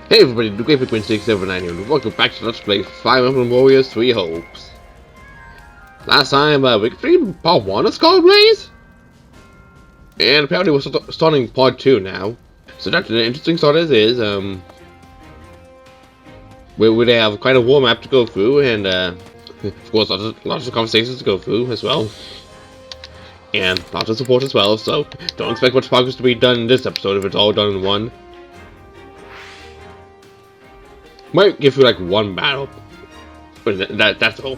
Hey everybody, the Great Queen 679 here, and welcome back to Let's Play Fire Emblem Warriors 3 Hopes. Last time, we completed part 1 of Skull Blaze, and apparently we're starting part 2 now. So that's an interesting start as is. We have quite a war map to go through, and of course lots of conversations to go through as well. And lots of support as well, so don't expect much progress to be done in this episode if it's all done in one. Might give you like one battle, but that's all.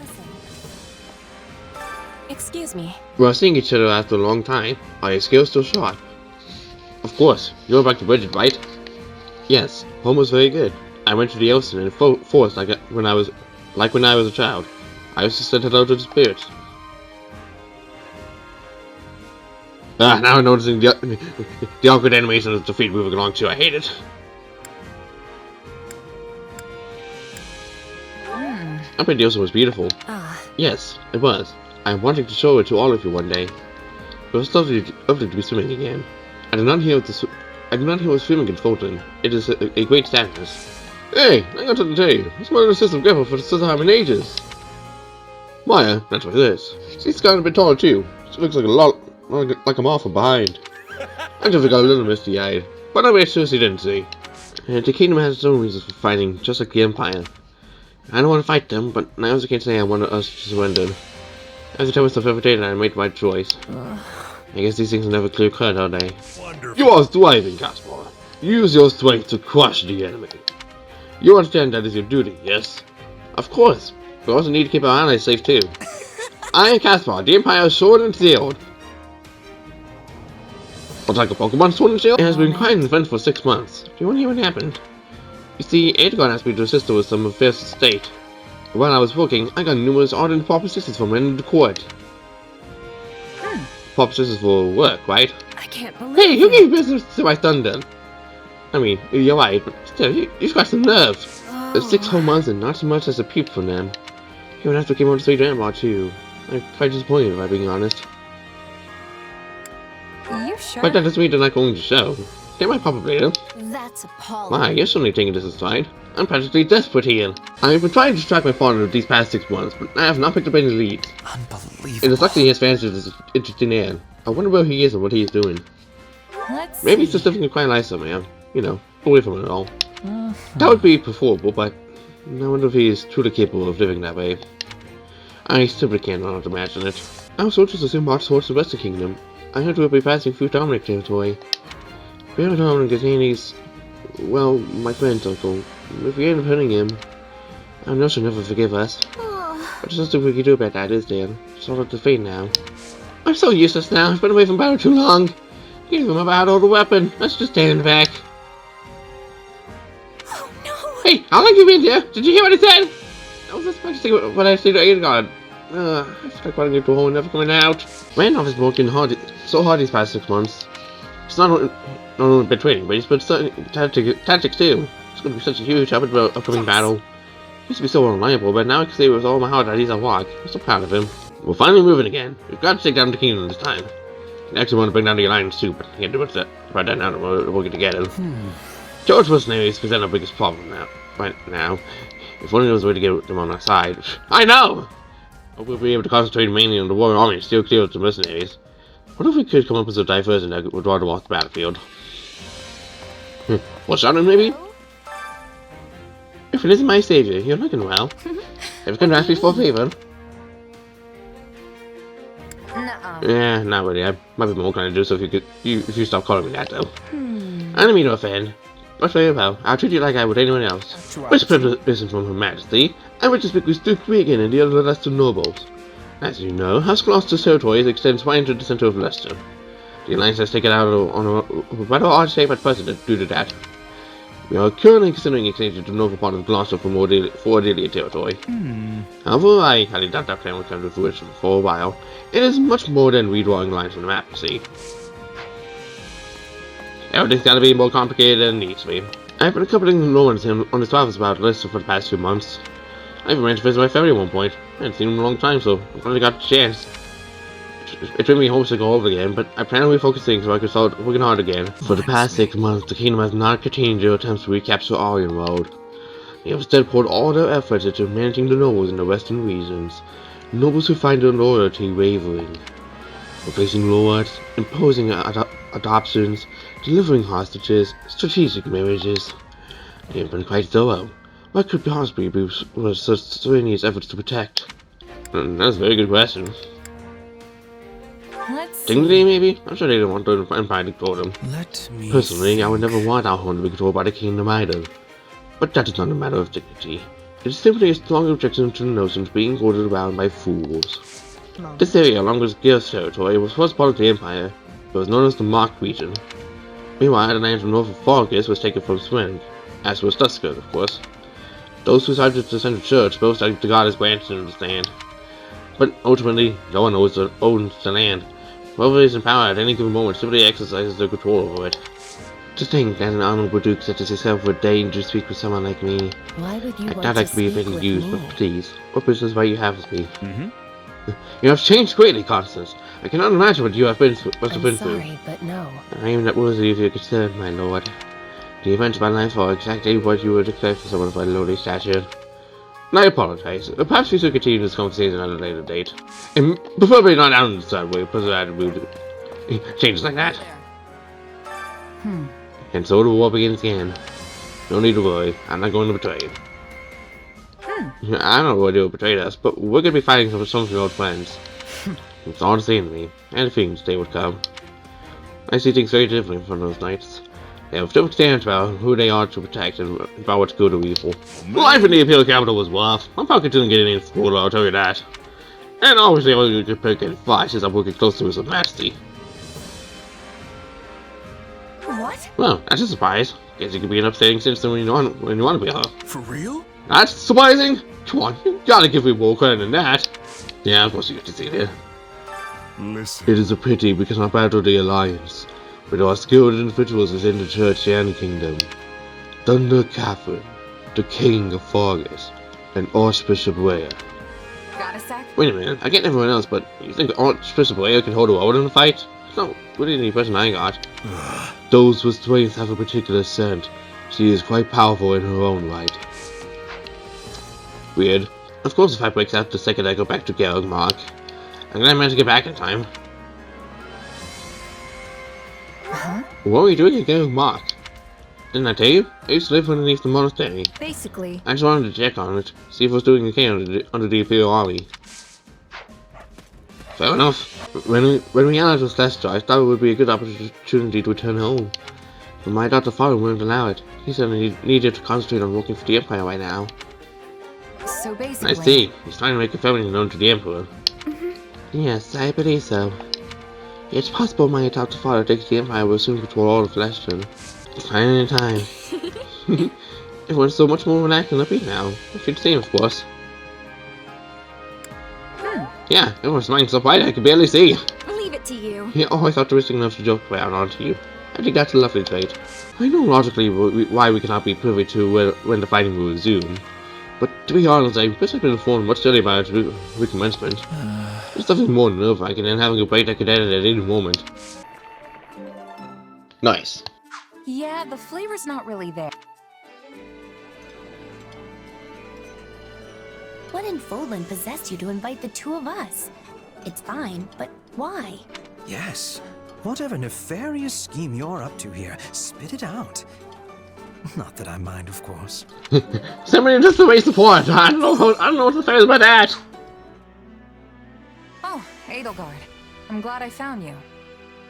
Excuse me. We're seeing each other after a long time. Are your skills still sharp? Of course. You're back to Bridget, right? Yes. Home was very good. I went to the ocean and forest like when I was a child. I used to send hello to the spirits. Now I'm noticing the awkward animation of defeat moving along too. I hate it. I bet the ocean was beautiful. Yes, it was. I'm wanting to show it to all of you one day. It was lovely to be swimming again. I do not hear what swimming in Fulton. It is a great sadness. Hey, I got something to tell you. This mother system grandpa for the first time in ages. Maya, that's what it is. She's gotten a bit taller too. She looks like I'm off from behind. I just got a little misty-eyed, but I made sure she didn't see. And the kingdom has its own reasons for fighting, just like the Empire. I don't want to fight them, but I also can't say I want us to surrender. I have to tell myself every day that I made the right choice. I guess these things are never clear-cut, are they? Wonderful. You are thriving, Caspar. Use your strength to crush the enemy. You understand that is your duty, yes? Of course. We also need to keep our allies safe, too. I am Caspar, the Empire's sword and shield. What's like a Pokemon sword and shield? It has been quite an event for 6 months. Do you want to hear what happened? You see, Aegon asked me to assist her with some affairs of state. While I was working, I got numerous ardent propositions from men in the court. Propositions for work, right? I can't believe Hey, who gave business to my son then? I mean, you're right, but still, you've got some nerve. There's 6 whole months and not so much as a peep from them. Even after I came over to speak to Emblem too. I'm quite disappointed, if I'm being honest. You sure? But that doesn't mean they're not going to show. They might probably do. That's appalling. My, you're certainly taking this aside. I'm practically desperate here. I've been trying to distract my father these past 6 months, but I have not picked up any leads. Unbelievable. It is lucky he has vanished with this interesting air. I wonder where he is and what he is doing. Let's Maybe he's see. just living a quiet life somewhere. You know, away from it all. That would be preferable, but I wonder if he is truly capable of living that way. I simply cannot imagine it. Our soldiers are soon marched towards the Western Kingdom. I heard we'll be passing through Dominic territory. Baron Dominic is Annie's, well, my friend's uncle. If we end up hurting him, I know she'll never forgive us. But there's nothing we can do about that, is there? It's all up to fate now. I'm so useless now. I've been away from battle too long. Can't even remember how to hold a weapon. Let's just stand back. Oh no! Hey, how long have you been here? Did you hear what I said? I was just practicing what I said to Aegon. I feel like running into a hole and never coming out. Randolph has been working so hard these past 6 months. It's not only been training, but he's been studying tactics too. It's going to be such a huge upcoming battle. He used to be so unreliable, but now I can say with all my heart that he's a walk. I'm so proud of him. We're finally moving again. We've got to take down the kingdom this time. I actually want to bring down the alliance too, but I can't do much about that now that we're working together. George mercenaries present our biggest problem right now. If only there was a way to get them on our side. I know! Hope we'll be able to concentrate mainly on the warrior army and steal clear of the mercenaries. What if we could come up with a diversion that would draw them off the battlefield? What's on it, maybe? If it isn't my savior, you're looking well. Have you come to ask me for a favor? Nuh-uh. Yeah, not really. I might be more inclined to do so if you stop calling me that, though. I don't mean to offend. But very well, I'll treat you like I would anyone else. With permission from Her Majesty, I wish to speak with Duke Regan and the other Leicester nobles. As you know, House Gloucester's territory extends right into the center of Leicester. The Alliance has taken out on a rather odd shape at present due to that. We are currently considering exchanging the northern part of Gloucester for Ardelia territory. However, I highly doubt that plan will come to fruition for a while. It is much more than redrawing lines on the map, you see. Everything's gotta be more complicated than it needs to be. I've been accompanying Norman on his travels about Leicester for the past few months. I even ran to visit my family at one point. I hadn't seen him in a long time, so I finally got the chance. It took me hopes to go over again, but I plan on refocusing so I can start working hard again. For the past 6 months, the kingdom has not continued their attempts to recapture Aryan Road. They have instead poured all their efforts into managing the nobles in the western regions. Nobles who find their loyalty wavering. Replacing lords, imposing adoptions, delivering hostages, strategic marriages. They have been quite thorough. What could possibly be such strenuous efforts to protect? That's a very good question. Dignity, maybe? I'm sure they don't want the Empire to control them. Personally, I would never want our home to be controlled by the kingdom either. But that is not a matter of dignity. It is simply a strong objection to the notions being ordered around by fools. This area, along with Gear's territory, was once part of the Empire, but was known as the Mark region. Meanwhile, the land from north of Faerghus was taken from Sven, as was Duskard, of course. Those who sided with the Central Church boast that the god is granted in this land. But ultimately, no one owns the land. Whoever is in power at any given moment simply exercises their control over it. To think that an honorable duke such as yourself would deign to speak with someone like me. Why would you I thought I could be of any use, but please, what business right you have with me? You have changed greatly, Constance. I cannot imagine what you have been through. Sorry, but no. I am not worthy of your concern, my lord. The events of my life are exactly what you would expect from someone of my lowly stature. And I apologize. Perhaps we should continue this conversation at a later date. And preferably not out in the third way, because I changes like that. And so the war begins again. No need to worry, I'm not going to betray you. I don't know what you'll betray us, but we're going to be fighting for some of your old friends. It's all the same to me, and the feelings day would come. I see things very differently from those knights. They have different standards about who they are to protect and about what's good or evil. Life in the Imperial capital was rough. I'm probably didn't get any school, I'll tell you that. And obviously all you could pick and fight since I'm working close to His Majesty. What? Well, that's a surprise. Guess you could be an upstanding citizen when you want to be, huh? For real? That's surprising? Come on, you gotta give me more credit than that. Yeah, of course you get to see it. Listen. It is a pity we cannot battle the Alliance, but there are skilled individuals within the Church and Kingdom. Thunder Catherine, the King of Faerghus, and Archbishop Rhea. Got a sec? Wait a minute, I get everyone else, but you think Archbishop Rhea can hold a own in a fight? No, really the impression I got. Those with strength have a particular scent. She is quite powerful in her own right. Weird. Of course the fight breaks out the second I go back to Geralt Mark. I'm gonna manage to get back in time. What were you doing at Geralt Mark? Didn't I tell you? I used to live underneath the monastery. Basically. I just wanted to check on it, see if it was doing okay under the Imperial Army. Fair enough. When reality was Lester, I thought it would be a good opportunity to return home. But my daughter father wouldn't allow it. He said he needed to concentrate on working for the Empire right now. So basically... I see. He's trying to make a family known to the Emperor. Yes, I believe so. It's possible my adopted father thinks the Empire will soon control all of Leicester. Finally in time. Everyone's so much more relaxed and upbeat now. If you'd seen, of course. Yeah, everyone's smiling so bright I can barely see. Leave it to you. You're always optimistic enough to joke around, aren't you? I think that's a lovely trait. I know logically why we cannot be privy to when the fighting will resume. But to be honest, I wish I'd been informed much earlier about its recommencement. There's nothing more nerve-wracking than having a break that could end at any moment. Nice. Yeah, the flavor's not really there. What in Fodlan possessed you to invite the two of us? It's fine, but why? Yes. Whatever nefarious scheme you're up to here, spit it out. Not that I mind, of course. Somebody just to raise support. I don't know what to say about that. Oh, Edelgard. I'm glad I found you.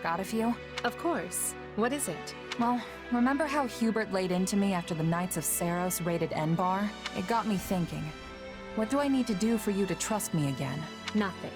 Got a few? Of course. What is it? Well, remember how Hubert laid into me after the Knights of Seiros raided Enbar? It got me thinking. What do I need to do for you to trust me again? Nothing.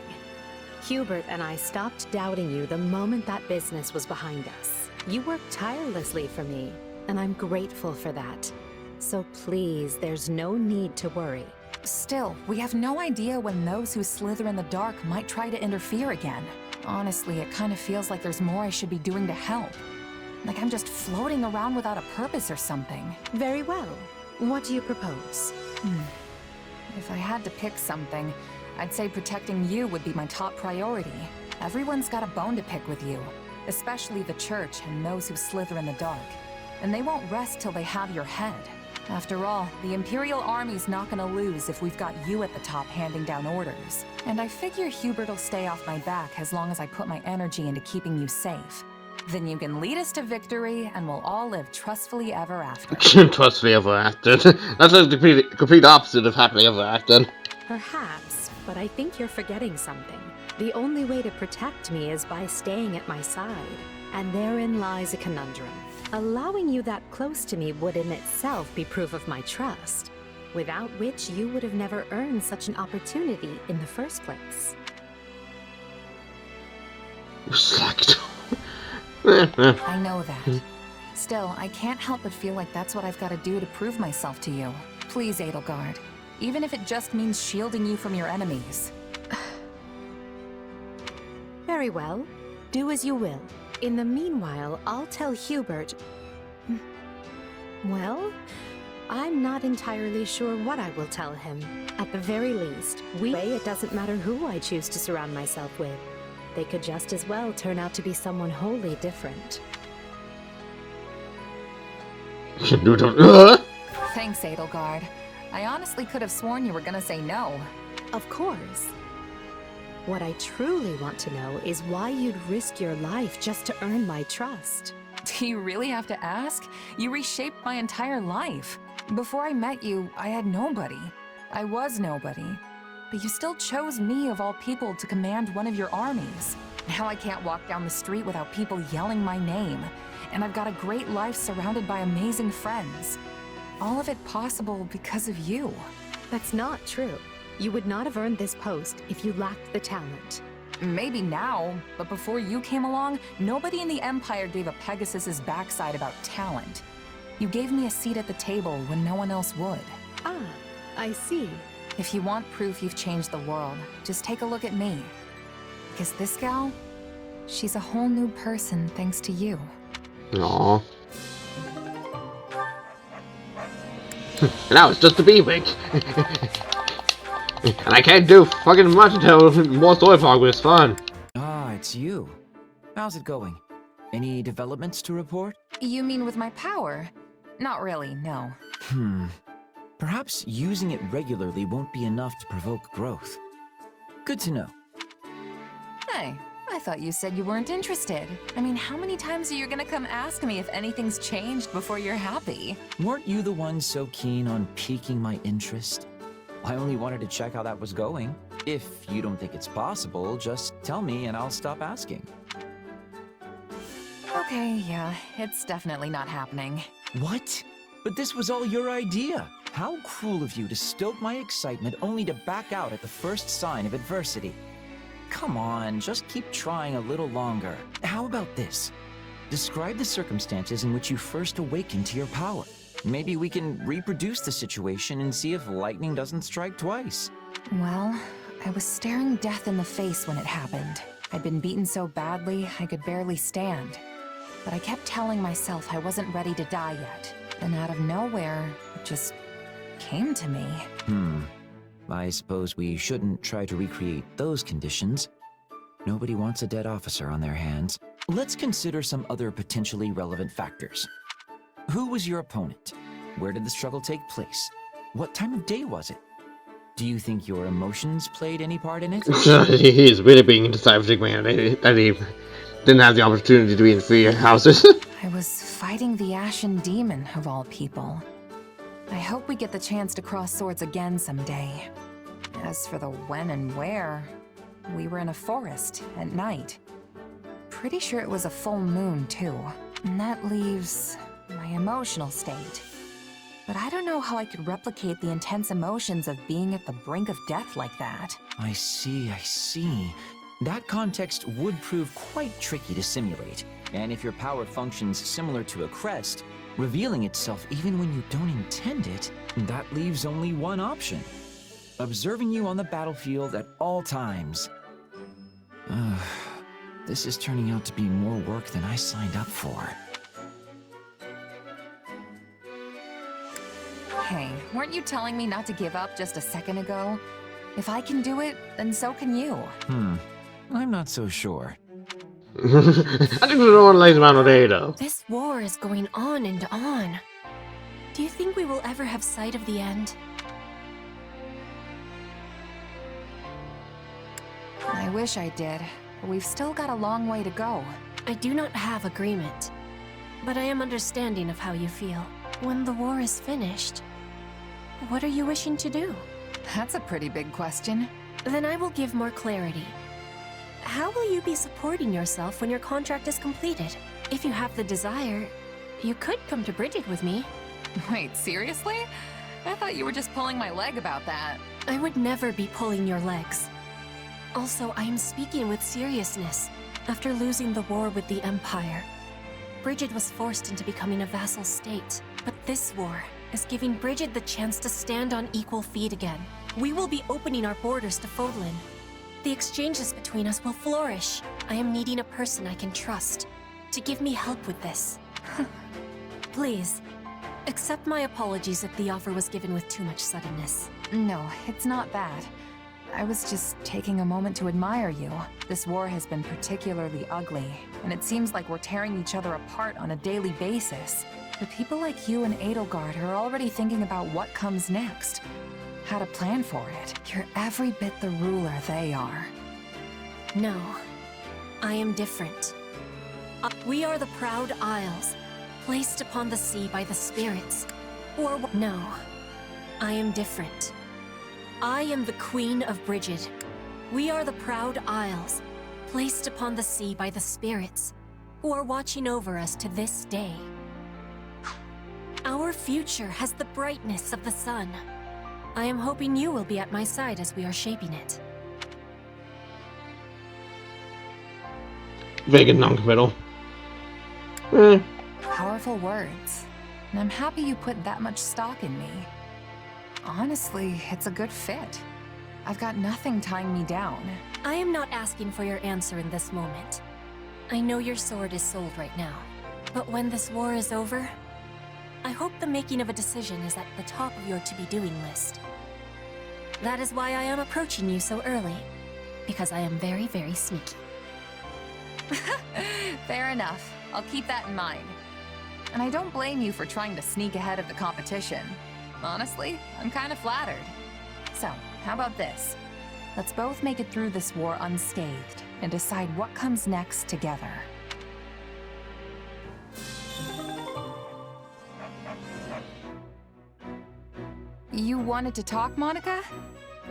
Hubert and I stopped doubting you the moment that business was behind us. You worked tirelessly for me, and I'm grateful for that. So please, there's no need to worry. Still, we have no idea when those who slither in the dark might try to interfere again. Honestly, it kind of feels like there's more I should be doing to help. Like I'm just floating around without a purpose or something. Very well. What do you propose? If I had to pick something, I'd say protecting you would be my top priority. Everyone's got a bone to pick with you, especially the church and those who slither in the dark. And they won't rest till they have your head. After all, the Imperial Army's not gonna lose if we've got you at the top handing down orders. And I figure Hubert'll stay off my back as long as I put my energy into keeping you safe. Then you can lead us to victory, and we'll all live trustfully ever after. Trustfully ever after. That's like the complete opposite of happily ever after. Perhaps, but I think you're forgetting something. The only way to protect me is by staying at my side. And therein lies a conundrum. Allowing you that close to me would in itself be proof of my trust, without which you would have never earned such an opportunity in the first place. Slacked. I know that. Still, I can't help but feel like that's what I've got to do to prove myself to you. Please, Edelgard. Even if it just means shielding you from your enemies. Very well. Do as you will. In the meanwhile, I'll tell Hubert... Well, I'm not entirely sure what I will tell him. At the very least, it doesn't matter who I choose to surround myself with. They could just as well turn out to be someone wholly different. Thanks, Edelgard. I honestly could have sworn you were gonna say no. Of course. What I truly want to know is why you'd risk your life just to earn my trust. Do you really have to ask? You reshaped my entire life. Before I met you, I had nobody. I was nobody. But you still chose me of all people to command one of your armies. Now I can't walk down the street without people yelling my name. And I've got a great life surrounded by amazing friends. All of it possible because of you. That's not true. You would not have earned this post if you lacked the talent. Maybe now, but before you came along, nobody in the Empire gave a Pegasus's backside about talent. You gave me a seat at the table when no one else would. Ah, I see. If you want proof you've changed the world, just take a look at me. Because this gal, she's a whole new person thanks to you. Aww. Now it's just a bee-wig. And I can't do fucking much until more story progress. Fun. Ah, it's you. How's it going? Any developments to report? You mean with my power? Not really, no. Perhaps using it regularly won't be enough to provoke growth. Good to know. Hey, I thought you said you weren't interested. I mean, how many times are you gonna come ask me if anything's changed before you're happy? Weren't you the one so keen on piquing my interest? I only wanted to check how that was going. If you don't think it's possible, just tell me and I'll stop asking. Okay, yeah, it's definitely not happening. What? But this was all your idea. How cruel of you to stoke my excitement only to back out at the first sign of adversity. Come on, just keep trying a little longer. How about this? Describe the circumstances in which you first awakened to your power. Maybe we can reproduce the situation and see if lightning doesn't strike twice. Well, I was staring death in the face when it happened. I'd been beaten so badly, I could barely stand. But I kept telling myself I wasn't ready to die yet. Then out of nowhere, it just came to me. I suppose we shouldn't try to recreate those conditions. Nobody wants a dead officer on their hands. Let's consider some other potentially relevant factors. Who was your opponent? Where did the struggle take place? What time of day was it? Do you think your emotions played any part in it? He's really being indecisive, man. That he didn't have the opportunity to be in 3 houses. I was fighting the Ashen Demon, of all people. I hope we get the chance to cross swords again someday. As for the when and where, we were in a forest at night. Pretty sure it was a full moon, too. And that leaves my emotional state. But I don't know how I could replicate the intense emotions of being at the brink of death like that. I see. That context would prove quite tricky to simulate. And if your power functions similar to a crest, revealing itself even when you don't intend it, that leaves only one option. Observing you on the battlefield at all times. This is turning out to be more work than I signed up for. Hey, weren't you telling me not to give up just a second ago? If I can do it, then so can you. I'm not so sure. I think we don't want to lay him out today, though. This war is going on and on. Do you think we will ever have sight of the end? I wish I did, but we've still got a long way to go. I do not have agreement, but I am understanding of how you feel. When the war is finished, what are you wishing to do? That's a pretty big question. Then I will give more clarity. How will you be supporting yourself when your contract is completed? If you have the desire, you could come to Bridget with me. Wait, seriously? I thought you were just pulling my leg about that. I would never be pulling your legs. Also, I am speaking with seriousness. After losing the war with the Empire, Bridget was forced into becoming a vassal state. But this war is giving Bridget the chance to stand on equal feet again. We will be opening our borders to Fodlan. The exchanges between us will flourish. I am needing a person I can trust to give me help with this. Please, accept my apologies if the offer was given with too much suddenness. No, it's not that. I was just taking a moment to admire you. This war has been particularly ugly, and it seems like we're tearing each other apart on a daily basis. But people like you and Edelgard are already thinking about what comes next. How to plan for it. You're every bit the ruler they are. No, I am different. We are the proud isles, placed upon the sea by the spirits. Or no, I am different. I am the Queen of Bridget. We are the proud isles, placed upon the sea by the spirits, who are watching over us to this day. Our future has the brightness of the sun. I am hoping you will be at my side as we are shaping it. Vegan non-committal. Powerful words. And I'm happy you put that much stock in me. Honestly, it's a good fit. I've got nothing tying me down. I am not asking for your answer in this moment. I know your sword is sold right now. But when this war is over, I hope the making of a decision is at the top of your to-be-doing list. That is why I am approaching you so early. Because I am very, very sneaky. Fair enough. I'll keep that in mind. And I don't blame you for trying to sneak ahead of the competition. Honestly, I'm kind of flattered. So, how about this? Let's both make it through this war unscathed and decide what comes next together. You wanted to talk, Monica?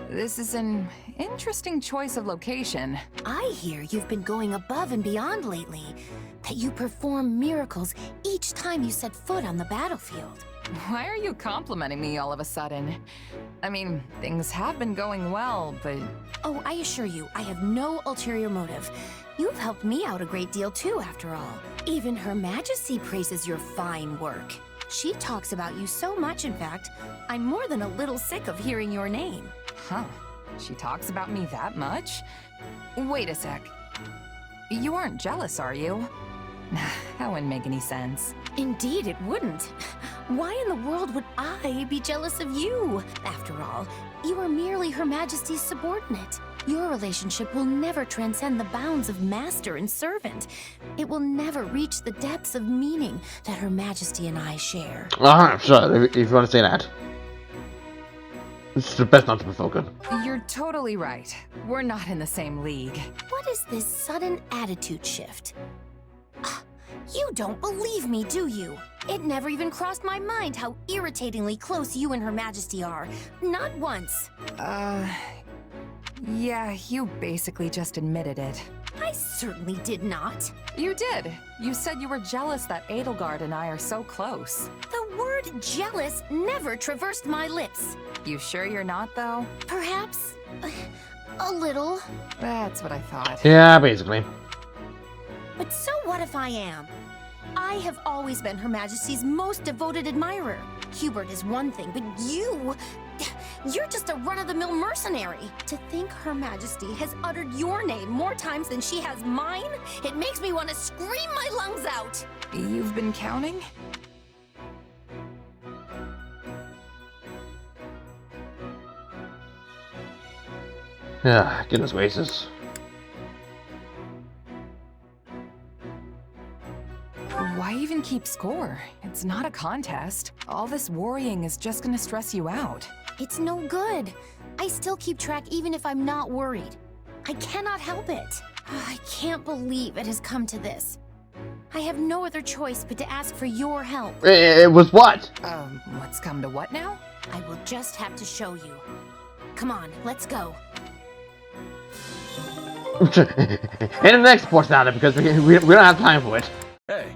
This is an interesting choice of location. I hear you've been going above and beyond lately. That you perform miracles each time you set foot on the battlefield. Why are you complimenting me all of a sudden? I mean, things have been going well, but... Oh, I assure you, I have no ulterior motive. You've helped me out a great deal too, after all. Even Her Majesty praises your fine work. She talks about you so much, in fact, I'm more than a little sick of hearing your name. Huh. She talks about me that much? Wait a sec. You aren't jealous, are you? That wouldn't make any sense. Indeed, it wouldn't. Why in the world would I be jealous of you? After all, you are merely Her Majesty's subordinate. Your relationship will never transcend the bounds of master and servant. It will never reach the depths of meaning that Her Majesty and I share. Sure, if you want to say that. It's the best not to be spoken. You're totally right. We're not in the same league. What is this sudden attitude shift? You don't believe me, do you? It never even crossed my mind how irritatingly close you and Her Majesty are. Not once. Yeah, you basically just admitted it. I certainly did not. You did. You said you were jealous that Edelgard and I are so close. The word jealous never traversed my lips. You sure you're not, though? Perhaps a little. That's what I thought. Yeah, basically. But so what if I am? I have always been Her Majesty's most devoted admirer. Hubert is one thing, but you're just a run-of-the-mill mercenary. To think Her Majesty has uttered your name more times than she has mine, it makes me want to scream my lungs out. You've been counting? Yeah, goodness gracious. keep score. It's not a contest. All this worrying is just gonna stress you out. It's no good. I still keep track even if I'm not worried. I cannot help it. I can't believe it has come to this. I have no other choice but to ask for your help. It was what? What's come to what now? I will just have to show you. Come on, let's go. In the next portion out of it, because we don't have time for it. Hey,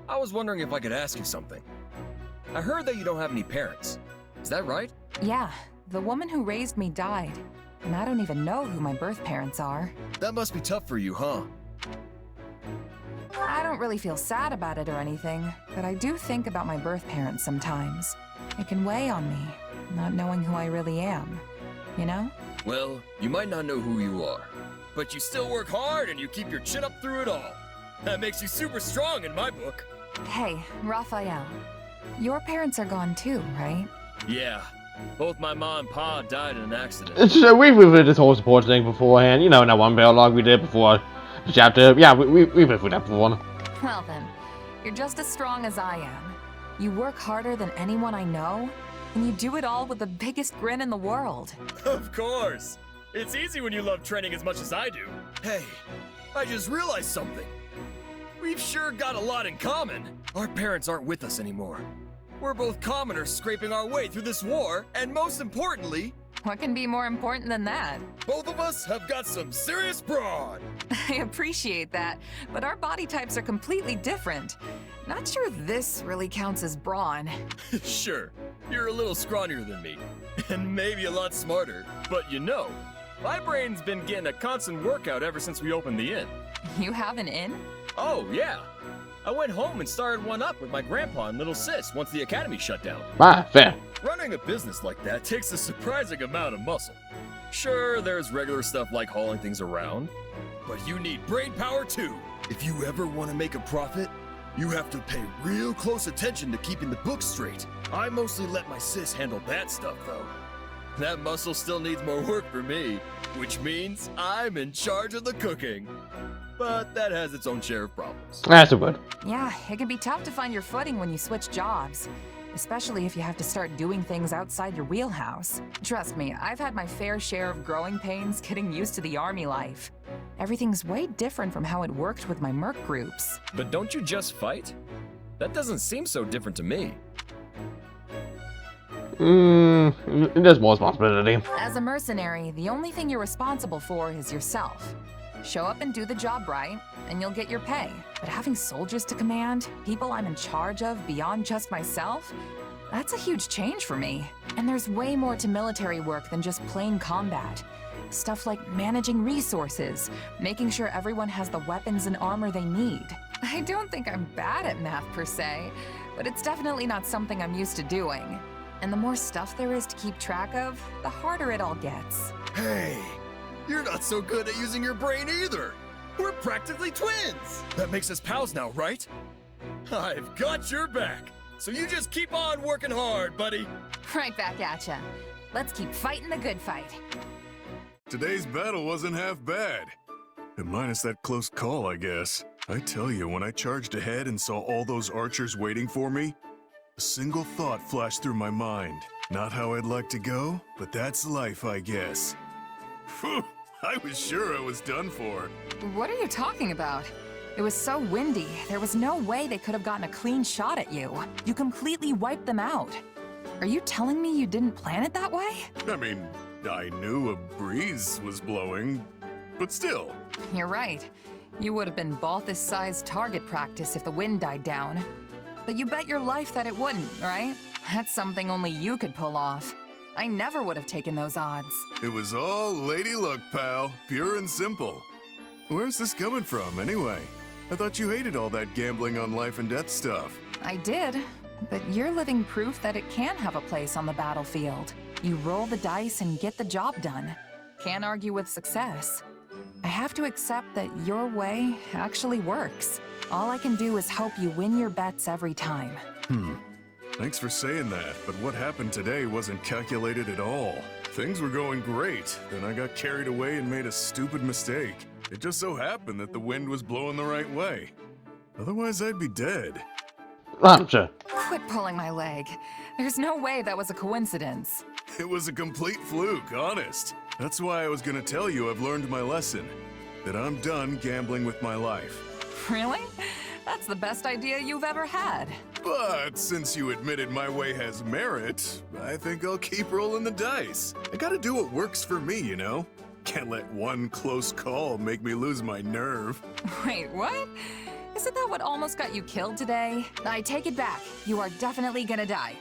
I was wondering if I could ask you something. I heard that you don't have any parents. Is that right? Yeah, the woman who raised me died, and I don't even know who my birth parents are. That must be tough for you, huh? I don't really feel sad about it or anything, but I do think about my birth parents sometimes. It can weigh on me, not knowing who I really am, you know? Well, you might not know who you are, but you still work hard and you keep your chin up through it all. That makes you super strong in my book. Hey, Raphael, your parents are gone too, right? Yeah, both my mom and pa died in an accident. We've reviewed this whole support thing beforehand. You know, in that one battle log we did before the chapter. Yeah, we've reviewed that before. Well then, you're just as strong as I am. You work harder than anyone I know, and you do it all with the biggest grin in the world. Of course. It's easy when you love training as much as I do. Hey, I just realized something. We've sure got a lot in common. Our parents aren't with us anymore. We're both commoners scraping our way through this war, and most importantly, What can be more important than that? both of us have got some serious brawn. I appreciate that, but our body types are completely different. Not sure this really counts as brawn. Sure, you're a little scrawnier than me, and maybe a lot smarter, but you know, my brain's been getting a constant workout ever since we opened the inn. You have an inn? Oh, yeah. I went home and started one up with my grandpa and little sis once the academy shut down. Ah, fair. Running a business like that takes a surprising amount of muscle. Sure, there's regular stuff like hauling things around, but you need brain power too. If you ever want to make a profit, you have to pay real close attention to keeping the books straight. I mostly let my sis handle that stuff though. That muscle still needs more work for me, which means I'm in charge of the cooking. But that has its own share of problems. That's so good. Yeah, it can be tough to find your footing when you switch jobs. Especially if you have to start doing things outside your wheelhouse. Trust me, I've had my fair share of growing pains getting used to the army life. Everything's way different from how it worked with my merc groups. But don't you just fight? That doesn't seem so different to me. There's more responsibility. As a mercenary, the only thing you're responsible for is yourself. Show up and do the job right, and you'll get your pay. But having soldiers to command, people I'm in charge of beyond just myself, that's a huge change for me. And there's way more to military work than just plain combat. Stuff like managing resources, making sure everyone has the weapons and armor they need. I don't think I'm bad at math per se, but it's definitely not something I'm used to doing. And the more stuff there is to keep track of, the harder it all gets. Hey, you're not so good at using your brain either. We're practically twins. That makes us pals now, right? I've got your back. So you just keep on working hard, buddy. Right back at ya. Let's keep fighting the good fight. Today's battle wasn't half bad. Minus that close call, I guess. I tell you, when I charged ahead and saw all those archers waiting for me, a single thought flashed through my mind. Not how I'd like to go, but that's life, I guess. Phew, I was sure I was done for. What are you talking about? It was so windy, there was no way they could have gotten a clean shot at you. You completely wiped them out. Are you telling me you didn't plan it that way? I mean, I knew a breeze was blowing, but still. You're right. You would have been Balthus-sized target practice if the wind died down. But you bet your life that it wouldn't, right? That's something only you could pull off. I never would have taken those odds. It was all lady luck, pal. Pure and simple. Where's this coming from, anyway? I thought you hated all that gambling on life and death stuff. I did, but you're living proof that it can have a place on the battlefield. You roll the dice and get the job done. Can't argue with success. I have to accept that your way actually works. All I can do is hope you win your bets every time. Thanks for saying that, but what happened today wasn't calculated at all. Things were going great, then I got carried away and made a stupid mistake. It just so happened that the wind was blowing the right way. Otherwise, I'd be dead. Launcher. Quit pulling my leg. There's no way that was a coincidence. It was a complete fluke, honest. That's why I was gonna tell you I've learned my lesson. That I'm done gambling with my life. Really? That's the best idea you've ever had. But since you admitted my way has merit, I think I'll keep rolling the dice. I gotta do what works for me, you know? Can't let one close call make me lose my nerve. Wait, what? Isn't that what almost got you killed today? I take it back. You are definitely gonna die.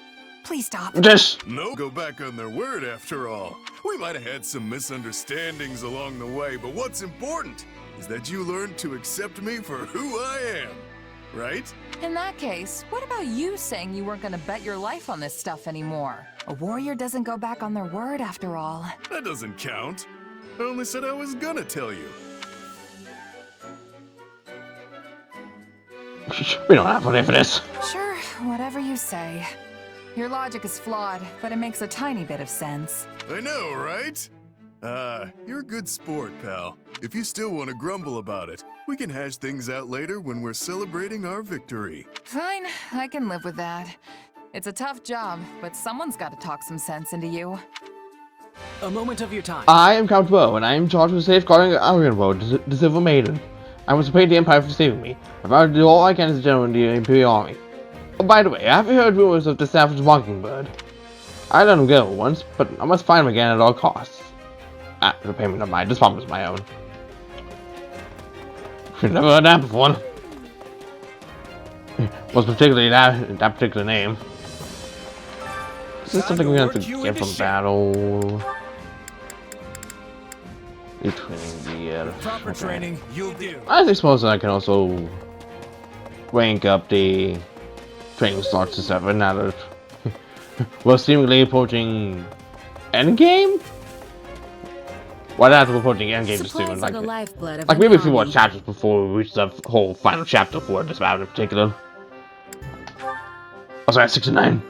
Please stop. This. No, go back on their word after all. We might have had some misunderstandings along the way, but what's important is that you learned to accept me for who I am, right? In that case, what about you saying you weren't gonna bet your life on this stuff anymore? A warrior doesn't go back on their word after all. That doesn't count. I only said I was gonna tell you. We don't have money for this. Sure, whatever you say. Your logic is flawed, but it makes a tiny bit of sense. I know, right? You're a good sport, pal. If you still want to grumble about it, we can hash things out later when we're celebrating our victory. Fine, I can live with that. It's a tough job, but someone's got to talk some sense into you. A moment of your time. I am Count Woe, and I am charged with safeguarding Argenwoe, the Silver Maiden. I must pay the Empire for saving me. I'm about to do all I can as a general in the Imperial Army. Oh, by the way, have you heard rumors of the savage mockingbird? I let him go once, but I must find him again at all costs. The payment of mine. This problem is my own. Never heard that before. Most particularly that particular name. Is this something we have to get from battle? New training gear. Proper training, you'll do. I suppose I can also rank up the training slots to 7 now that we're seemingly approaching endgame? Why not approaching endgame just soon? Like maybe a few more chapters before we reach the whole final chapter for this battle in particular. Oh, sorry, 69.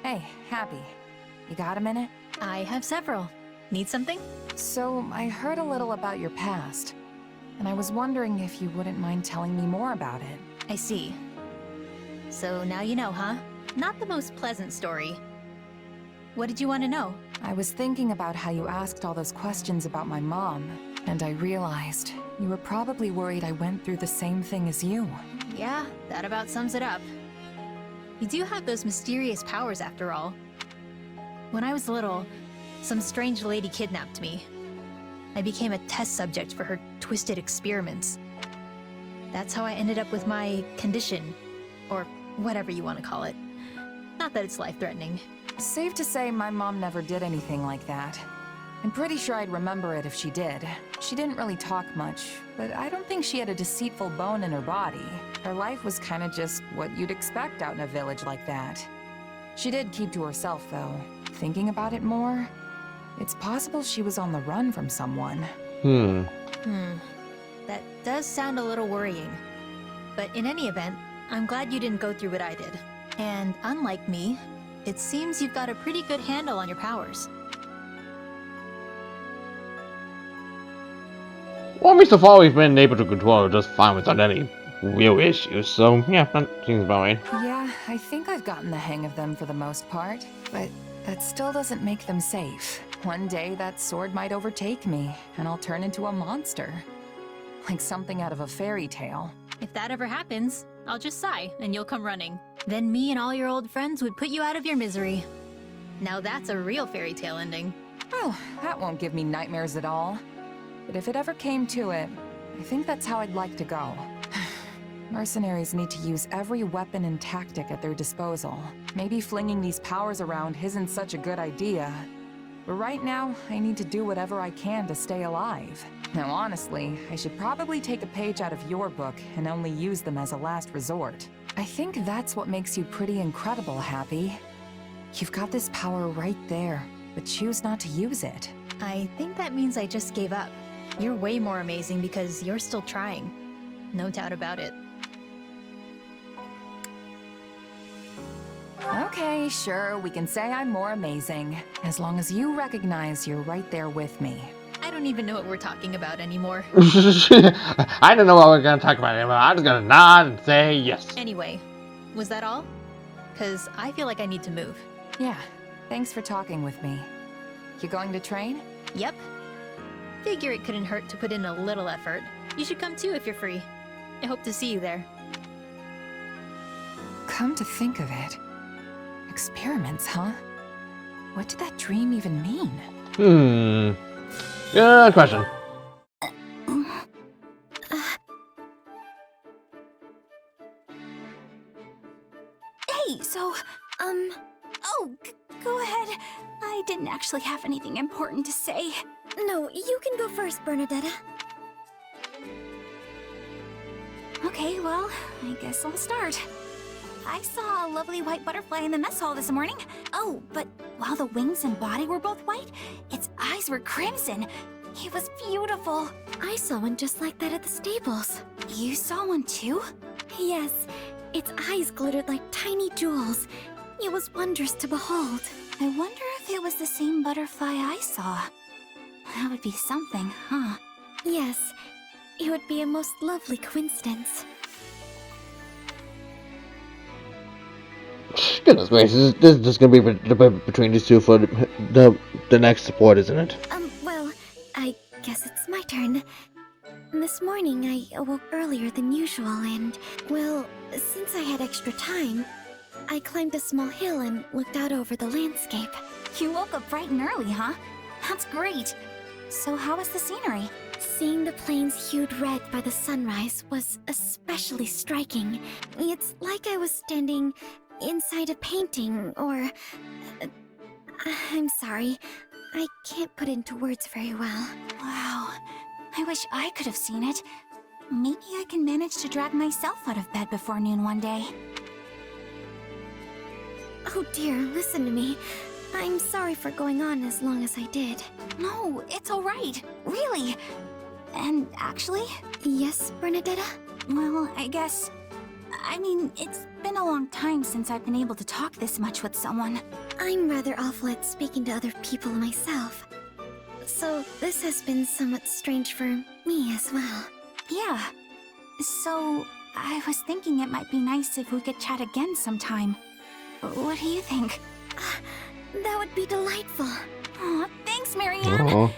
Hey, Happy. You got a minute? I have several. Need something? So, I heard a little about your past, and I was wondering if you wouldn't mind telling me more about it. I see. So now you know, huh? Not the most pleasant story. What did you want to know? I was thinking about how you asked all those questions about my mom, and I realized you were probably worried I went through the same thing as you. Yeah, that about sums it up. You do have those mysterious powers after all. When I was little, some strange lady kidnapped me. I became a test subject for her twisted experiments. That's how I ended up with my condition, or whatever you want to call it. Not that it's life-threatening. Safe to say my mom never did anything like that. I'm pretty sure I'd remember it if she did. She didn't really talk much, but I don't think she had a deceitful bone in her body. Her life was kind of just what you'd expect out in a village like that. She did keep to herself, though. Thinking about it more, it's possible she was on the run from someone. That does sound a little worrying. But in any event, I'm glad you didn't go through what I did. And unlike me, it seems you've got a pretty good handle on your powers. Well, at least so far we've been able to control it just fine without any real issues, so yeah, that seems about right. Yeah, I think I've gotten the hang of them for the most part, but that still doesn't make them safe. One day that sword might overtake me, and I'll turn into a monster. Like something out of a fairy tale. If that ever happens, I'll just sigh and you'll come running. Then me and all your old friends would put you out of your misery. Now that's a real fairy tale ending. Well, that won't give me nightmares at all. But if it ever came to it, I think that's how I'd like to go. Mercenaries need to use every weapon and tactic at their disposal. Maybe flinging these powers around isn't such a good idea. But right now, I need to do whatever I can to stay alive. Now honestly, I should probably take a page out of your book and only use them as a last resort. I think that's what makes you pretty incredible, Happy. You've got this power right there, but choose not to use it. I think that means I just gave up. You're way more amazing because you're still trying. No doubt about it. Okay, sure, we can say I'm more amazing. As long as you recognize you're right there with me. I I don't even know what we're talking about anymore. I don't know what we're gonna talk about anymore. I'm just gonna nod and say yes. Anyway, was that all? Because I feel like I need to move. Yeah, thanks for talking with me. You going to train? Yep. Figure it couldn't hurt to put in a little effort. You should come too if you're free. I hope to see you there. Come to think of it. Experiments, huh? What did that dream even mean? Good question. Hey, so, oh, go ahead. I didn't actually have anything important to say. No, you can go first, Bernadetta. Okay, well, I guess I'll start. I saw a lovely white butterfly in the mess hall this morning. Oh, but while the wings and body were both white, its eyes were crimson. It was beautiful. I saw one just like that at the stables. You saw one too? Yes. Its eyes glittered like tiny jewels. It was wondrous to behold. I wonder if it was the same butterfly I saw. That would be something, huh? Yes. It would be a most lovely coincidence. Goodness gracious, this is just gonna be the debate between these two for the next support, isn't it? Well, I guess it's my turn. This morning I awoke earlier than usual and, well, since I had extra time, I climbed a small hill and looked out over the landscape. You woke up bright and early, huh? That's great. So how was the scenery? Seeing the plains hued red by the sunrise was especially striking. It's like I was standing inside a painting, or... I'm sorry. I can't put it into words very well. Wow. I wish I could have seen it. Maybe I can manage to drag myself out of bed before noon one day. Oh dear, listen to me. I'm sorry for going on as long as I did. No, it's alright. Really. And actually... Yes, Bernadetta? Well, I guess... I mean, it's been a long time since I've been able to talk this much with someone. I'm rather awful at speaking to other people myself. So this has been somewhat strange for me as well. Yeah. So, I was thinking it might be nice if we could chat again sometime. What do you think? That would be delightful. Aw, thanks, Marianne. Aww.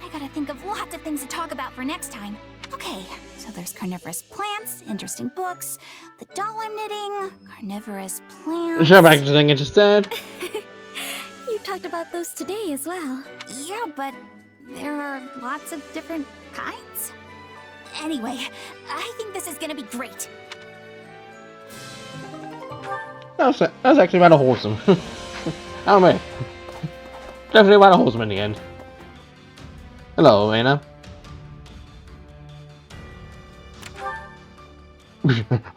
I gotta think of lots of things to talk about for next time. Okay, so there's carnivorous plants, interesting books, the doll I'm knitting, carnivorous plants... Sure, back to the thing instead. You talked about those today as well. Yeah, but there are lots of different kinds. Anyway, I think this is gonna be great. That's actually rather wholesome. I don't know. Definitely rather wholesome in the end. Hello, Elena.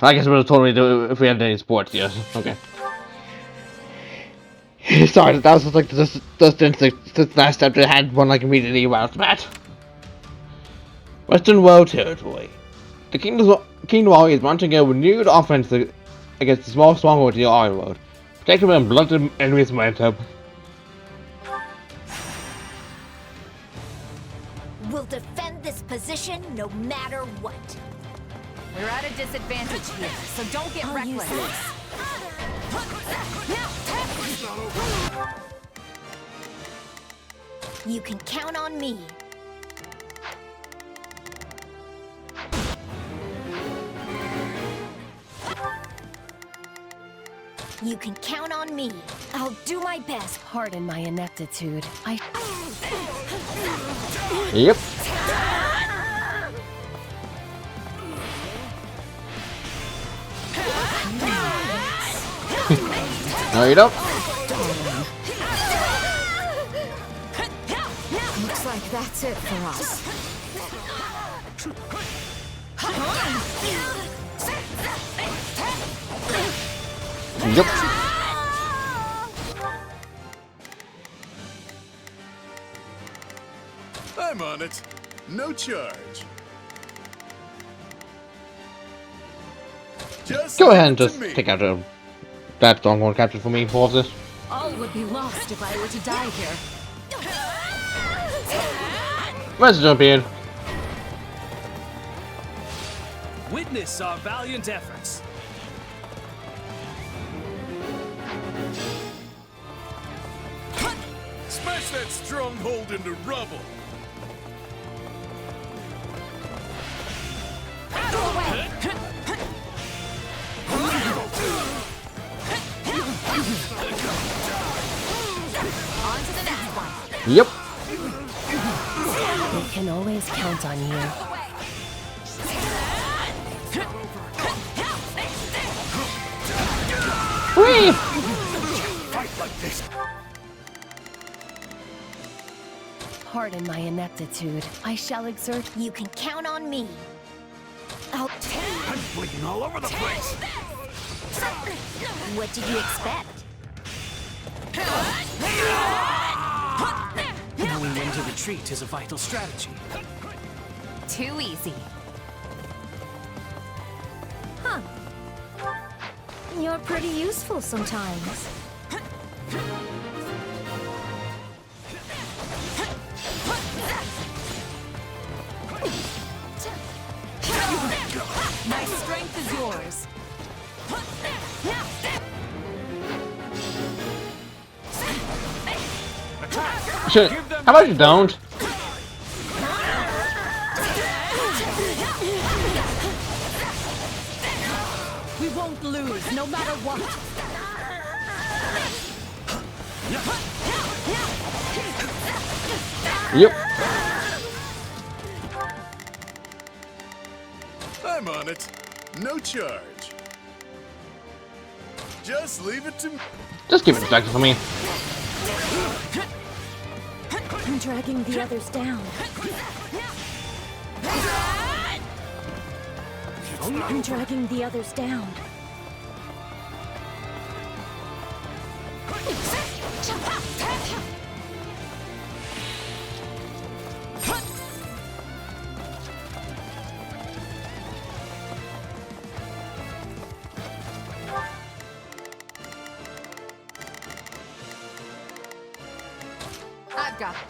I guess we would totally do it if we had any sports, yes. Okay. Sorry, that was just like just the last step that had one like immediately right off the bat. Western World Territory. The Kingdom Army is mounting a renewed offense against the small stronghold near Iron Road. Protected by blooded enemies momentum. We'll defend this position no matter what. We're at a disadvantage here, so don't get reckless. You can count on me. You can count on me. I'll do my best. Pardon my ineptitude. Yep. No, you don't. Looks like that's it for us. Yep. I'm on it. No charge. Just Go ahead and leave it just to me. take out that stronghold capture for me, forces. All would be lost if I were to die here. Let's jump in. Witness our valiant efforts. Smash that stronghold into rubble! On to the next one. Yep. We can always count on you. Whee! Pardon my ineptitude. I shall exert. You can count on me. Oh. I'm bleeding all over the place. What did you expect? Knowing when to retreat is a vital strategy. Too easy. Huh. You're pretty useful sometimes. My strength is yours. Shit. How about you don't? We won't lose, no matter what. Yep. I'm on it. No charge. Just leave it to me. Just keep it distracted for me. I'm dragging the others down. I'm dragging the others down. I've got it.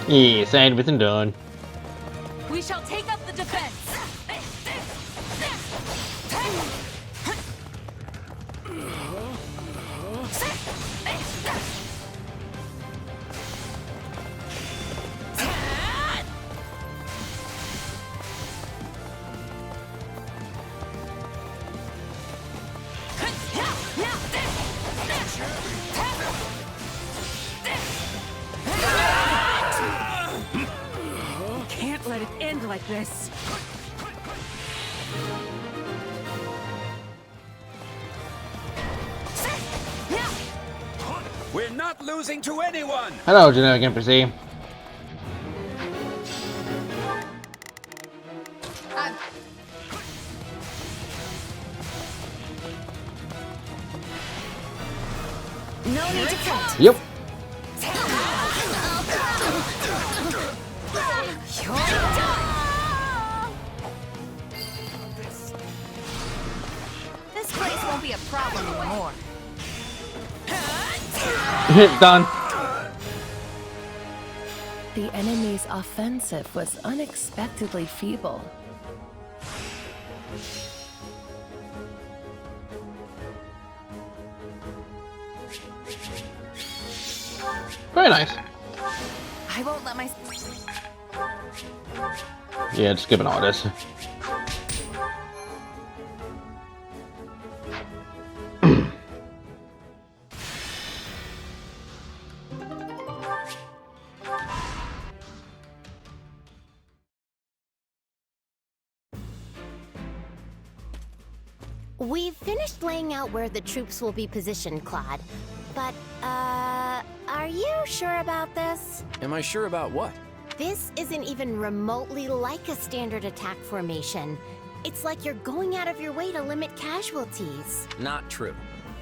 Yeah, side with and done. We shall take up the defense. Can't let it end like this. We're not losing to anyone! Hello, generic NPC. No need to cut. Yep. You're done. This place won't be a problem anymore. Done. The enemy's offensive was unexpectedly feeble. Very nice. I won't let my... Yeah, just giving all this. We've finished laying out where the troops will be positioned, Claude. But, are you sure about this? Am I sure about what? This isn't even remotely like a standard attack formation. It's like you're going out of your way to limit casualties. Not true.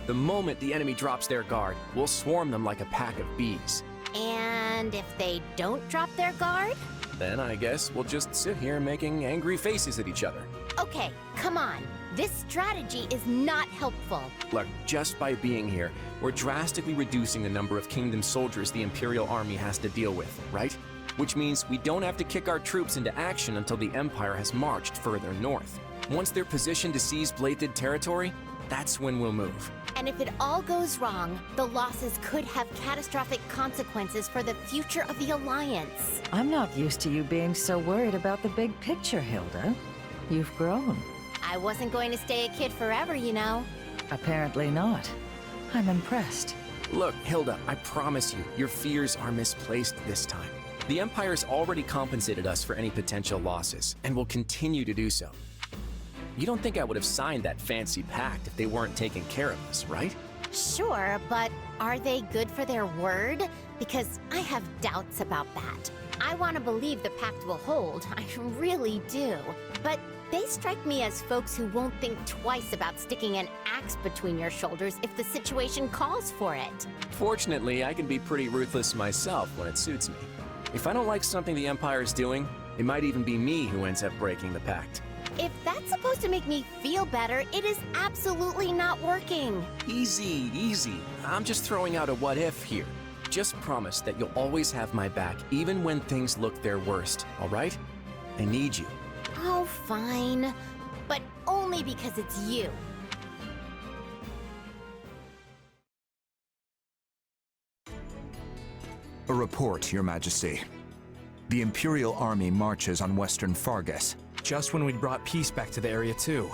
The moment the enemy drops their guard, we'll swarm them like a pack of bees. And if they don't drop their guard? Then I guess we'll just sit here making angry faces at each other. Okay, come on. This strategy is not helpful. Look, just by being here, we're drastically reducing the number of Kingdom soldiers the Imperial Army has to deal with, right? Which means we don't have to kick our troops into action until the Empire has marched further north. Once they're positioned to seize Bladed territory, that's when we'll move. And if it all goes wrong, the losses could have catastrophic consequences for the future of the Alliance. I'm not used to you being so worried about the big picture, Hilda. You've grown. I wasn't going to stay a kid forever, you know. Apparently not. I'm impressed. Look, Hilda, I promise you, your fears are misplaced this time. The Empire's already compensated us for any potential losses, and will continue to do so. You don't think I would have signed that fancy pact if they weren't taking care of us, right? Sure, but are they good for their word? Because I have doubts about that. I want to believe the pact will hold, I really do. But they strike me as folks who won't think twice about sticking an axe between your shoulders if the situation calls for it. Fortunately, I can be pretty ruthless myself when it suits me. If I don't like something the Empire's doing, it might even be me who ends up breaking the pact. If that's supposed to make me feel better, it is absolutely not working. Easy, easy. I'm just throwing out a what if here. Just promise that you'll always have my back, even when things look their worst, all right? I need you. Oh, fine. But only because it's you. A report, Your Majesty. The Imperial Army marches on western Faerghus. Just when we'd brought peace back to the area too.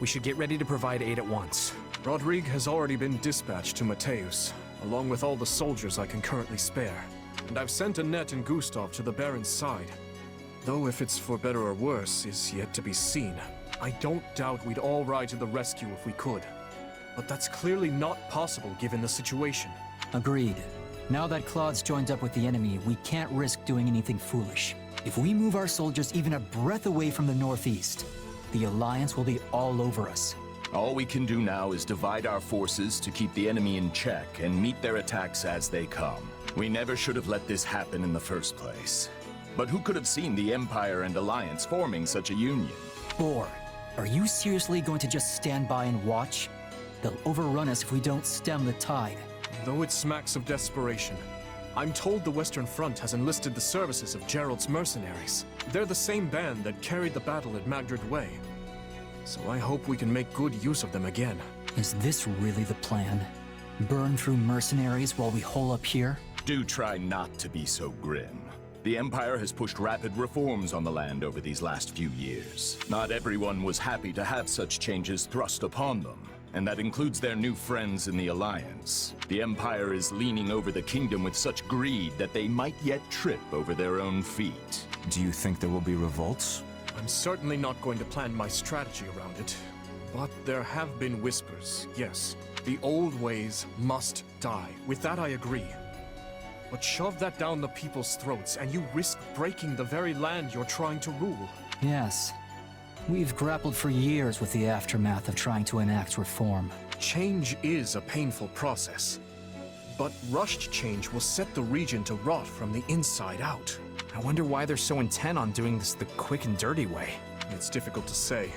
We should get ready to provide aid at once. Rodrigue has already been dispatched to Mateus, along with all the soldiers I can currently spare. And I've sent Annette and Gustav to the Baron's side. Though if it's for better or worse is yet to be seen. I don't doubt we'd all ride to the rescue if we could. But that's clearly not possible given the situation. Agreed. Now that Claude's joined up with the enemy, we can't risk doing anything foolish. If we move our soldiers even a breath away from the northeast, the Alliance will be all over us. All we can do now is divide our forces to keep the enemy in check and meet their attacks as they come. We never should have let this happen in the first place. But who could have seen the Empire and Alliance forming such a union? Boar, are you seriously going to just stand by and watch? They'll overrun us if we don't stem the tide. Though it smacks of desperation, I'm told the Western Front has enlisted the services of Gerald's mercenaries. They're the same band that carried the battle at Magdred Way. So I hope we can make good use of them again. Is this really the plan? Burn through mercenaries while we hole up here? Do try not to be so grim. The Empire has pushed rapid reforms on the land over these last few years. Not everyone was happy to have such changes thrust upon them. And that includes their new friends in the Alliance. The Empire is leaning over the kingdom with such greed that they might yet trip over their own feet. Do you think there will be revolts? I'm certainly not going to plan my strategy around it. But there have been whispers, yes. The old ways must die. With that I agree. But shove that down the people's throats and you risk breaking the very land you're trying to rule. Yes. We've grappled for years with the aftermath of trying to enact reform. Change is a painful process. But rushed change will set the region to rot from the inside out. I wonder why they're so intent on doing this the quick and dirty way. It's difficult to say.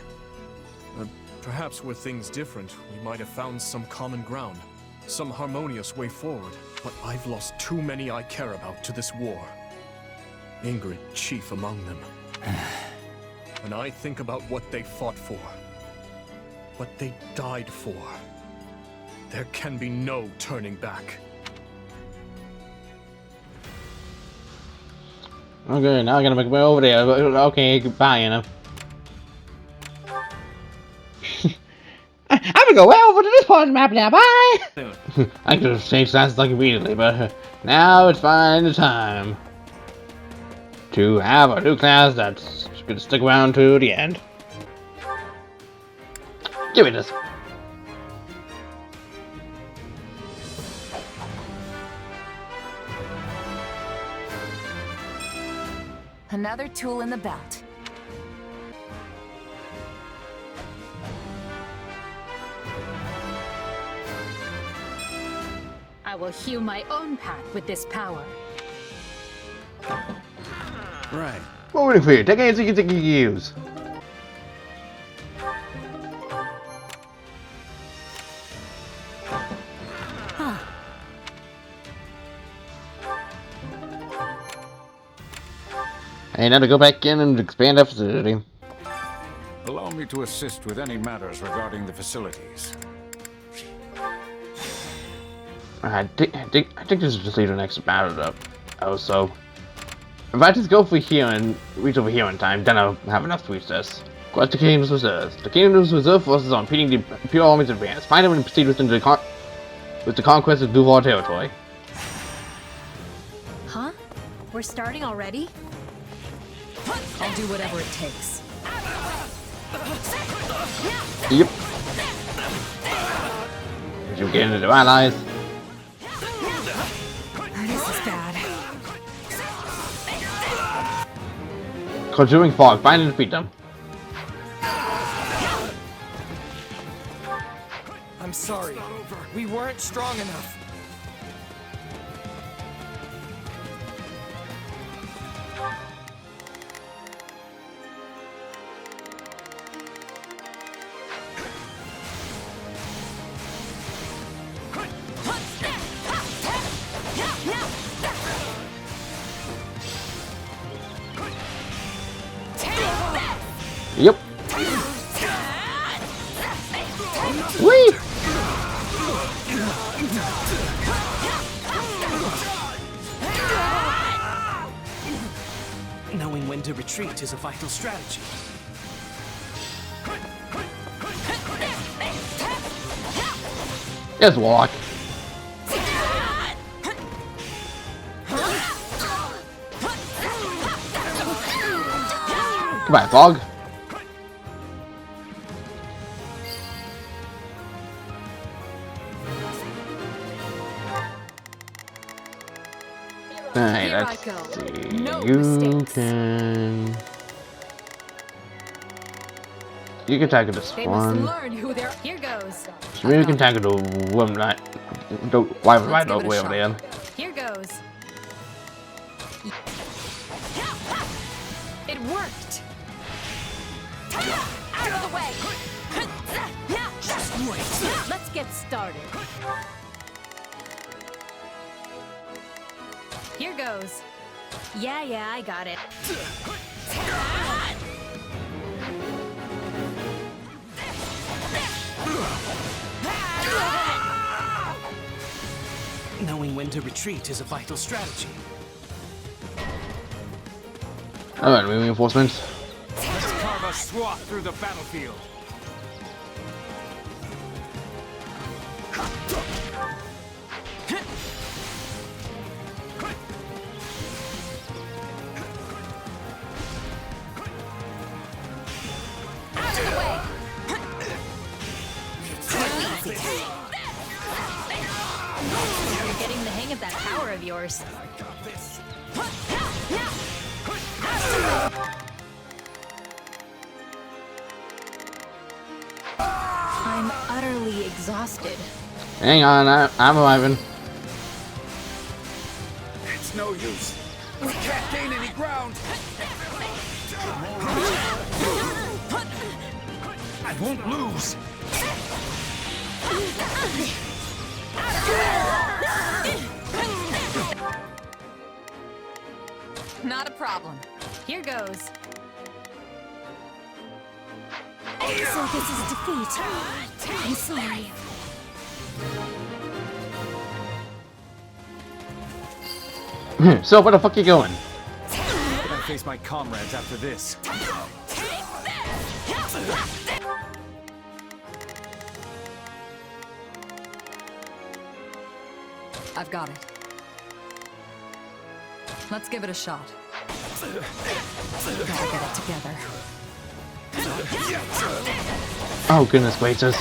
Perhaps were things different, we might have found some common ground. Some harmonious way forward. But I've lost too many I care about to this war. Ingrid chief among them. When I think about what they fought for, what they died for, there can be no turning back. Okay, now I gotta make my way over there. Okay, goodbye, you know. I'm gonna go way over to this part of the map now, bye! I could have changed stances like immediately, but now it's finally time to have a new class that's gonna stick around to the end. Give me this. Another tool in the belt. I will hew my own path with this power. Right. What waiting for you? Take it easy, take it use. Hey, now to go back in and expand our facility. Allow me to assist with any matters regarding the facilities. I think this is just leave the next battle up. Oh, so if I just go for here and reach over here in time, then I'll have enough to reach this. Quest the Kingdom's Reserve. The Kingdom's Reserve forces on impeding the Imperial Army's advance. Find them and proceed with the conquest of Duval territory. Huh? We're starting already? I'll do whatever it takes. Yep. Did you get into the allies? This is bad. Conjuring Fog. Find and defeat them. I'm sorry. We weren't strong enough. Yep. Whee! Knowing when to retreat is a vital strategy. Yes, Warlock. Goodbye, Fog. Alright, let's see. You can tackle this one. Here goes. So maybe you can tackle the woman right way over there. Here goes. It worked. Out of the way! Just wait. Let's get started. Here goes. Yeah, I got it. Knowing when to retreat is a vital strategy. Alright, reinforcements. Let's carve a swath through the battlefield. You're getting the hang of that power of yours. I'm utterly exhausted. Hang on, I'm arriving. It's no use. We can't gain any ground. I won't lose. Not a problem. Here goes. So this is defeat. I'm sorry. So where the fuck you going? I'm gonna face my comrades after this. I've got it. Let's give it a shot. Gotta get it together. Oh goodness gracious.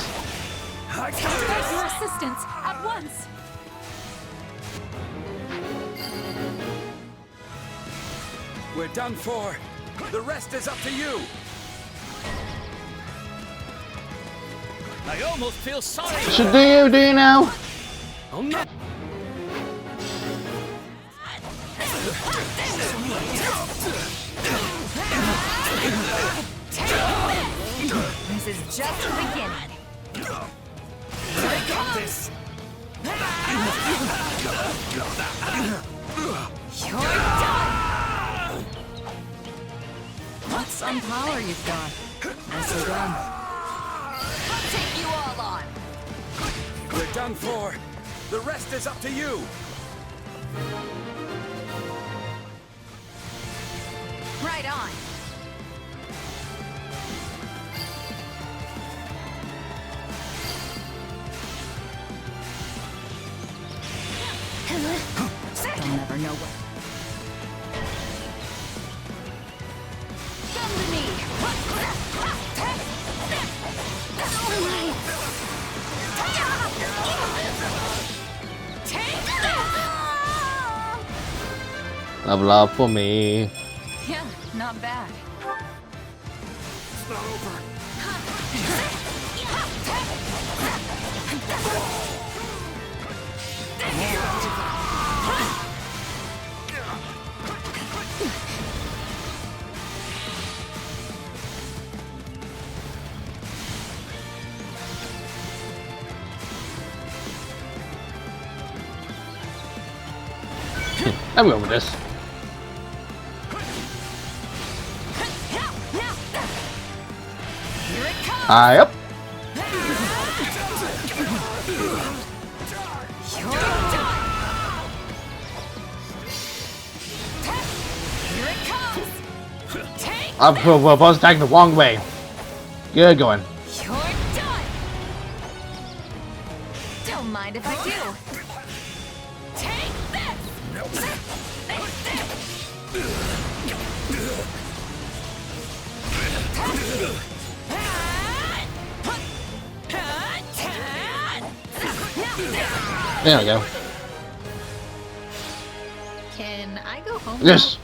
Your assistance at once. We're done for. The rest is up to you. I almost feel sorry. Should do you now? Oh no! This is just the beginning. Here it comes! You're done! What some power you've got. Nicely done. I'll take you all on! We're done for. The rest is up to you. Right on. They'll never know what. Come to me. Level up for me. Yeah, not bad. It's not over. I'm going with this. Here it comes. Yep. You're done. Here it comes. Take I'm both attacking the wrong way. Good going. You're done. Don't mind if I do. Take this. There we go. Can I go home? Yes.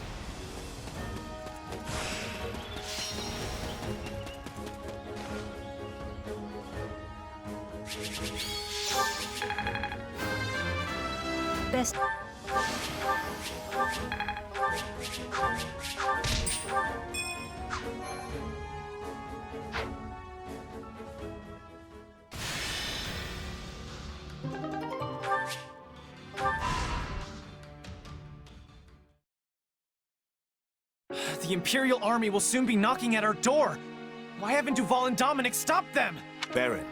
Best. The Imperial army will soon be knocking at our door. Why haven't Duval and Dominic stopped them? Baron,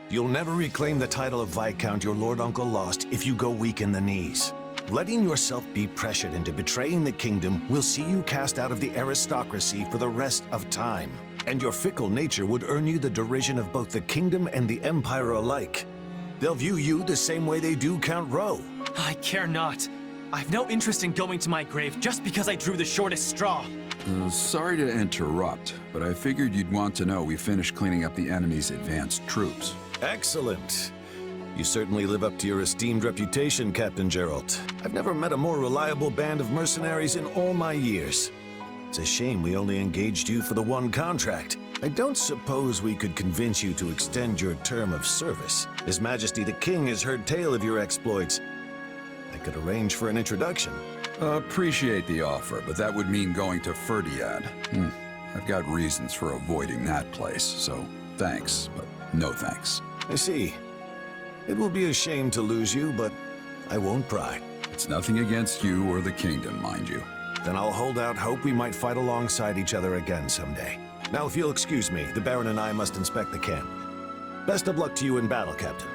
you'll never reclaim the title of Viscount your Lord Uncle lost if you go weak in the knees. Letting yourself be pressured into betraying the kingdom will see you cast out of the aristocracy for the rest of time. And your fickle nature would earn you the derision of both the kingdom and the Empire alike. They'll view you the same way they do Count Rowe. I care not. I've no interest in going to my grave just because I drew the shortest straw. Sorry to interrupt, but I figured you'd want to know we finished cleaning up the enemy's advanced troops. Excellent. You certainly live up to your esteemed reputation, Captain Geralt. I've never met a more reliable band of mercenaries in all my years. It's a shame we only engaged you for the one contract. I don't suppose we could convince you to extend your term of service. His Majesty the King has heard tale of your exploits. I could arrange for an introduction. Appreciate the offer, but that would mean going to Ferdiad. I've got reasons for avoiding that place, so thanks, but no thanks. I see. It will be a shame to lose you, but I won't pry. It's nothing against you or the kingdom, mind you. Then I'll hold out hope we might fight alongside each other again someday. Now, if you'll excuse me, the Baron and I must inspect the camp. Best of luck to you in battle, Captain.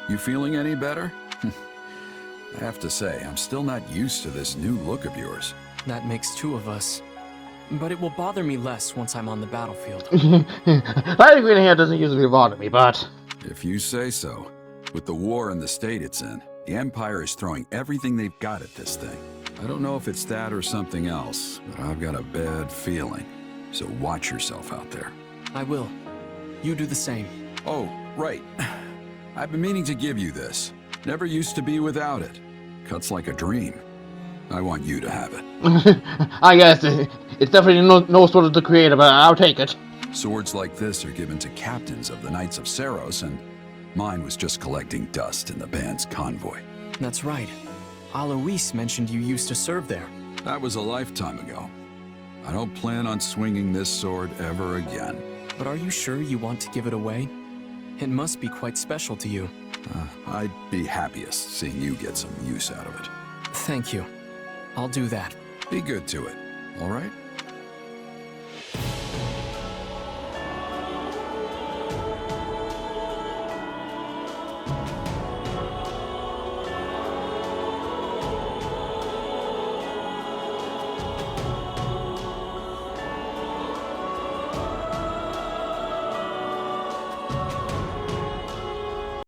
You feeling any better? I have to say, I'm still not used to this new look of yours. That makes two of us. But it will bother me less once I'm on the battlefield. Light green hair doesn't usually bother me, but... If you say so. With the war and the state it's in, the Empire is throwing everything they've got at this thing. I don't know if it's that or something else, but I've got a bad feeling. So watch yourself out there. I will. You do the same. Oh, right. I've been meaning to give you this. Never used to be without it. Cuts like a dream. I want you to have it. I guess it's definitely no sort of the creator, but I'll take it. Swords like this are given to captains of the Knights of Saros, and Mine was just collecting dust in the band's convoy. That's right. Alois mentioned you used to serve there. That was a lifetime ago. I don't plan on swinging this sword ever again. But are you sure you want to give it away? It must be quite special to you. I'd be happiest seeing you get some use out of it. Thank you. I'll do that. Be good to it, all right?